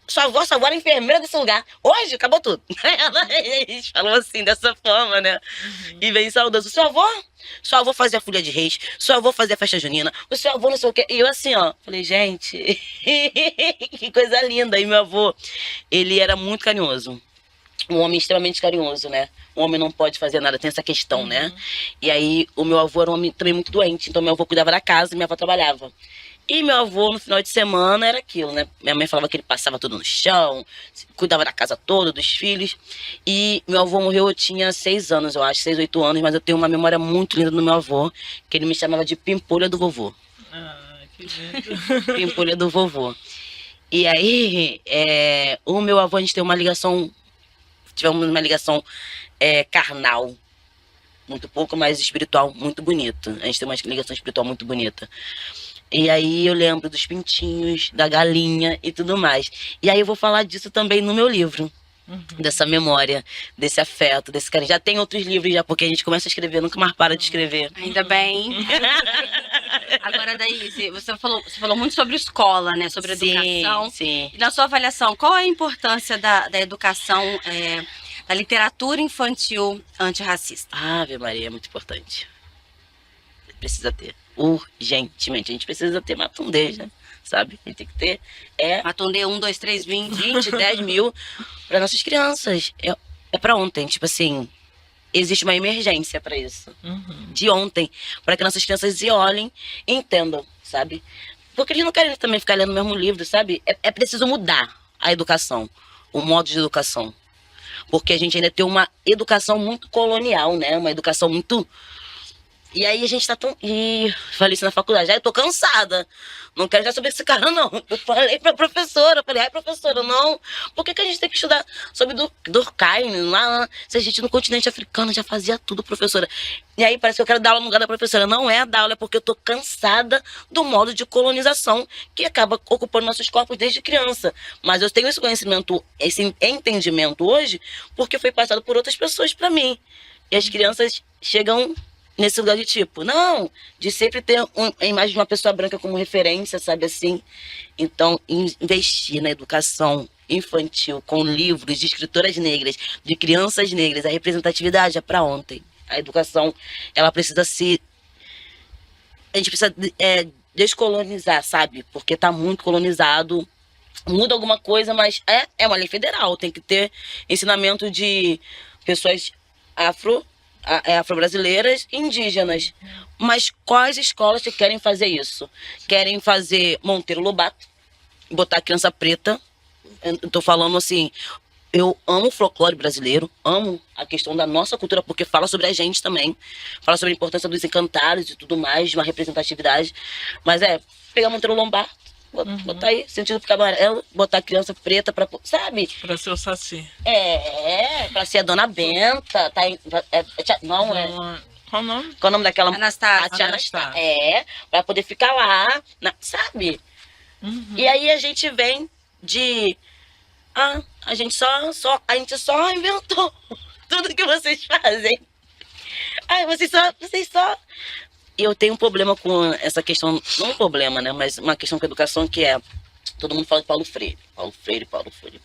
Sua avó era enfermeira desse lugar. Hoje, acabou tudo. Eles falam assim, dessa forma, né? E vem saudoso. Sua avó fazia folia de reis. Sua avó fazia festa junina. O seu avô não sei o quê. E eu assim, ó, falei, gente, que coisa linda. E meu avô, ele era muito carinhoso. Um homem extremamente carinhoso, né? Um homem não pode fazer nada, tem essa questão, né? E aí, o meu avô era um homem também muito doente. Então, meu avô cuidava da casa e minha avó trabalhava. E meu avô, no final de semana, era aquilo, né? Minha mãe falava que ele passava tudo no chão, cuidava da casa toda, dos filhos. E meu avô morreu, eu tinha 6 anos, eu acho, 6, 8 anos, mas eu tenho uma memória muito linda do meu avô, que ele me chamava de Pimpolha do vovô. Que lindo. Pimpolha do vovô. E aí, o meu avô, a gente tem uma ligação, tivemos uma ligação carnal, muito pouco, mas espiritual, muito bonita. A gente tem uma ligação espiritual muito bonita. E aí eu lembro dos pintinhos, da galinha e tudo mais. E aí eu vou falar disso também no meu livro. Dessa memória, desse afeto, desse carinho. Já tem outros livros já, porque a gente começa a escrever, nunca mais para de escrever. Ainda bem. Agora, daí, você falou muito sobre escola, né? Sobre educação. Sim. E na sua avaliação, qual é a importância da educação, da literatura infantil antirracista? Ave Maria, é muito importante. Precisa ter. Urgentemente. A gente precisa ter matundez, né? Sabe? A gente tem que ter. Matundê 1, 2, 3, 20. 20, 10 mil para nossas crianças. É para ontem. Tipo assim, existe uma emergência para isso. De ontem. Para que nossas crianças se olhem e entendam, sabe? Porque eles não querem também ficar lendo o mesmo livro, sabe? É preciso mudar a educação. O modo de educação. porque a gente ainda tem uma educação muito colonial, né? Uma educação muito... E aí a gente tá tão... E falei isso na faculdade, eu tô cansada. Não quero já saber esse cara, não. Eu falei pra professora, ai, professora, não. Por que a gente tem que estudar sobre Durkheim lá? Se a gente no continente africano já fazia tudo, professora. E aí parece que eu quero dar aula no lugar da professora. Não é dar aula, é porque eu tô cansada do modo de colonização que acaba ocupando nossos corpos desde criança. Mas eu tenho esse conhecimento, esse entendimento hoje, porque foi passado por outras pessoas pra mim. E as crianças chegam nesse lugar de tipo, não, de sempre ter a imagem de uma pessoa branca como referência, sabe assim? Então, investir na educação infantil com livros de escritoras negras, de crianças negras, a representatividade é para ontem. A educação, ela precisa se... A gente precisa descolonizar, sabe? Porque tá muito colonizado. Muda alguma coisa, mas é uma lei federal. Tem que ter ensinamento de pessoas afro-brasileiras e indígenas. Mas quais escolas que querem fazer isso? Querem fazer Monteiro Lobato, botar criança preta. Eu tô falando assim, eu amo o folclore brasileiro, amo a questão da nossa cultura, porque fala sobre a gente também, fala sobre a importância dos encantados e tudo mais, de uma representatividade. Mas pegar Monteiro Lobato, botar aí, sentido ficar amarelo, botar criança preta pra, sabe? Pra ser o Saci. Pra ser a Dona Benta, não é... Qual o nome? Qual o nome daquela... Anastácia. Pra poder ficar lá, sabe? E aí a gente vem de... a gente só inventou tudo que vocês fazem. Vocês só... Eu tenho um problema com essa questão, não um problema, né? Mas uma questão com a educação que é... Todo mundo fala de Paulo Freire. Paulo Freire.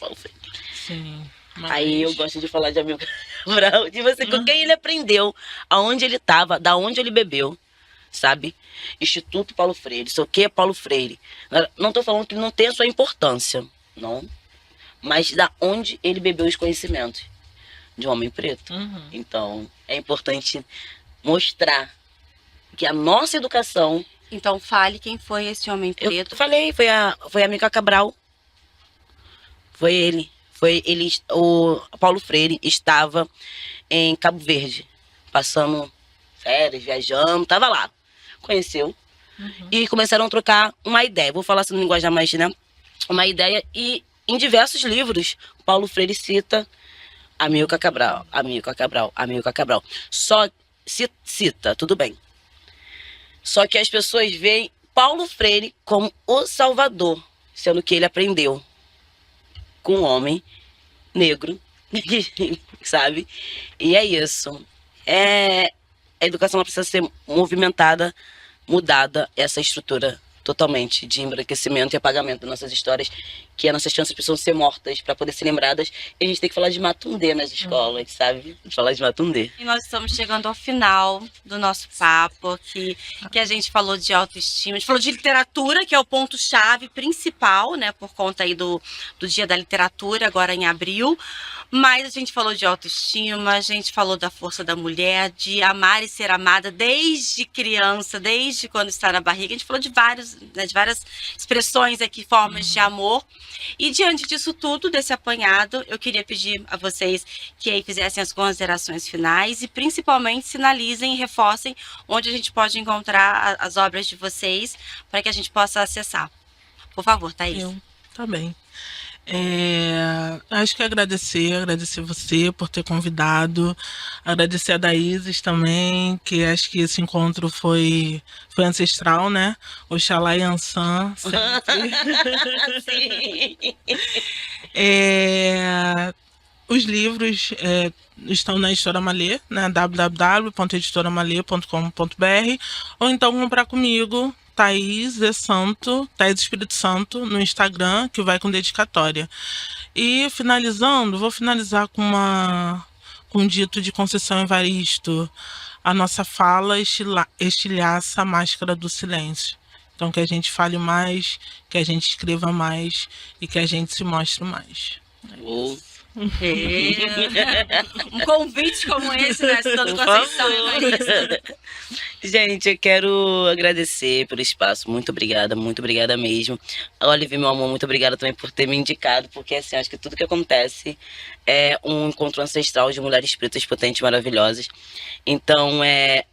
Sim. Aí eu gosto de falar de Amílcar Cabral, de você, com quem ele aprendeu, aonde ele estava, da onde ele bebeu, sabe? Instituto Paulo Freire, isso aqui é Paulo Freire. Não estou falando que ele não tem a sua importância, não. Mas da onde ele bebeu os conhecimentos de um homem preto. Então, é importante mostrar que a nossa educação... Então fale quem foi esse homem preto. Eu falei, foi Amílcar Cabral. Foi ele. O Paulo Freire estava em Cabo Verde, passando férias, viajando, estava lá. Conheceu e começaram a trocar uma ideia. Vou falar assim no linguajar mais, né? Uma ideia, e em diversos livros, Paulo Freire cita Amílcar Cabral. Só cita, tudo bem. Só que as pessoas veem Paulo Freire como o salvador, sendo que ele aprendeu com um homem negro, sabe? E é isso. A educação ela precisa ser movimentada, mudada, essa estrutura totalmente de embranquecimento e apagamento das nossas histórias, que as nossas crianças precisam ser mortas para poder ser lembradas. E a gente tem que falar de Matundê nas escolas, sabe? Falar de Matundê. E nós estamos chegando ao final do nosso papo, que a gente falou de autoestima, a gente falou de literatura, que é o ponto-chave principal, né? Por conta aí do Dia da Literatura, agora em abril. Mas a gente falou de autoestima, a gente falou da força da mulher, de amar e ser amada desde criança, desde quando está na barriga. A gente falou de várias expressões aqui, formas de amor. E diante disso tudo, desse apanhado, eu queria pedir a vocês que aí fizessem as considerações finais e principalmente sinalizem e reforcem onde a gente pode encontrar as obras de vocês para que a gente possa acessar. Por favor, Thaís. Tá bem. Acho que agradecer você por ter convidado, agradecer a Daíses também, que acho que esse encontro foi ancestral, né? Oxalá e Ansan sempre. Sim. Os livros estão na Editora Malê, né? www.editoramalê.com.br, ou então comprar comigo, Thaís Espírito Santo, no Instagram, que vai com dedicatória. E vou finalizar com um dito de Conceição Evaristo: a nossa fala estilhaça a máscara do silêncio. Então que a gente fale mais, que a gente escreva mais e que a gente se mostre mais. Um convite como esse, né? Citando Conceição Evaristo. Gente, eu quero agradecer pelo espaço. Muito obrigada mesmo. Olive, meu amor, muito obrigada também por ter me indicado, porque assim, acho que tudo que acontece é um encontro ancestral de mulheres pretas potentes e maravilhosas. Então,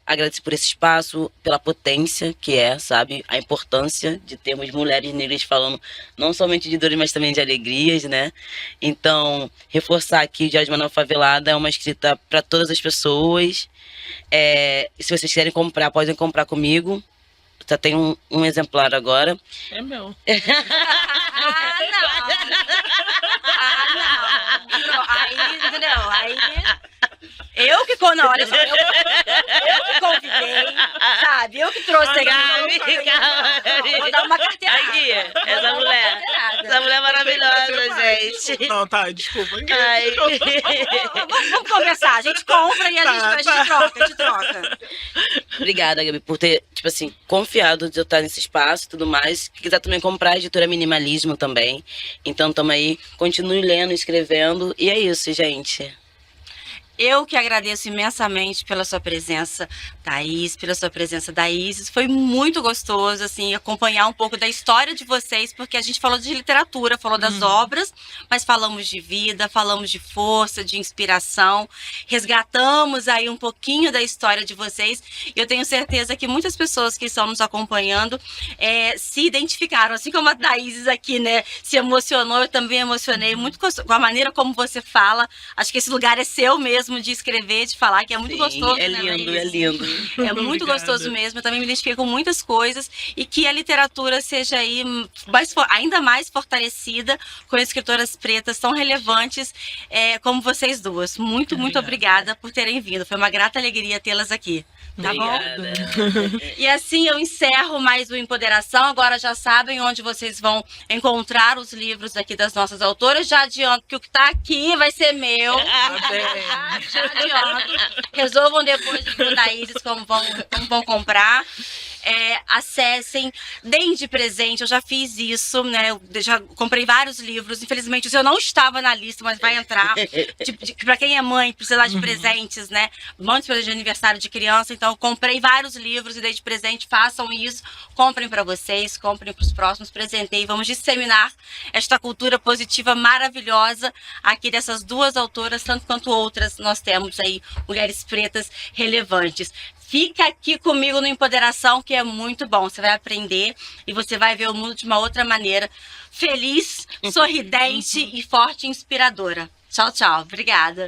agradeço por esse espaço, pela potência que sabe? A importância de termos mulheres negras falando não somente de dores, mas também de alegrias, né? Então, reforçar aqui o Diário de uma Nova Favelada é uma escrita para todas as pessoas. Se vocês quiserem comprar, podem comprar comigo. Só tem um exemplar agora. É meu. Não. Aí, entendeu? Aí... Eu que olha só, eu que convidei, sabe? Eu que trouxe aqui. Vou dar uma carteirada. Aqui, essa mulher maravilhosa, gente. Não, tá, desculpa. Ai. Vamos conversar, a gente compra e a gente troca. Obrigada, Gabi, por ter, tipo assim, confiado de eu estar nesse espaço e tudo mais. Se quiser também comprar a editora Minimalismo também. Então, tamo aí, continue lendo, escrevendo. E é isso, gente. Eu que agradeço imensamente pela sua presença, Thaís, pela sua presença da Isis. Foi muito gostoso, assim, acompanhar um pouco da história de vocês, porque a gente falou de literatura, falou das obras, mas falamos de vida, falamos de força, de inspiração, resgatamos aí um pouquinho da história de vocês. E eu tenho certeza que muitas pessoas que estão nos acompanhando se identificaram, assim como a Thaís aqui, né, se emocionou, eu também emocionei muito com a maneira como você fala. Acho que esse lugar é seu mesmo, de escrever, de falar, que é muito gostoso. É lindo, né, é lindo. É muito gostoso mesmo. Eu também me identifiquei com muitas coisas e que a literatura seja aí ainda mais fortalecida com escritoras pretas tão relevantes como vocês duas. Muito obrigada por terem vindo. Foi uma grata alegria tê-las aqui. Tá bom? E assim eu encerro mais o Empoderação. Agora já sabem onde vocês vão encontrar os livros aqui das nossas autoras. Já adianto que o que tá aqui vai ser meu. Já adianto. Resolvam depois da Isis como vão comprar. Acessem, deem de presente. Eu já fiz isso, né? Eu já comprei vários livros. Infelizmente, o seu não estava na lista, mas vai entrar. Para quem é mãe, precisar de presentes, né? Muitos presentes de aniversário de criança. Então, eu comprei vários livros e dei de presente. Façam isso. Comprem para vocês, comprem para os próximos. Presentei. Vamos disseminar esta cultura positiva maravilhosa aqui dessas duas autoras, tanto quanto outras. Nós temos aí mulheres pretas relevantes. Fica aqui comigo no Empoderação, que é muito bom. Você vai aprender e você vai ver o mundo de uma outra maneira. Feliz, sorridente e forte e inspiradora. Tchau, tchau. Obrigada.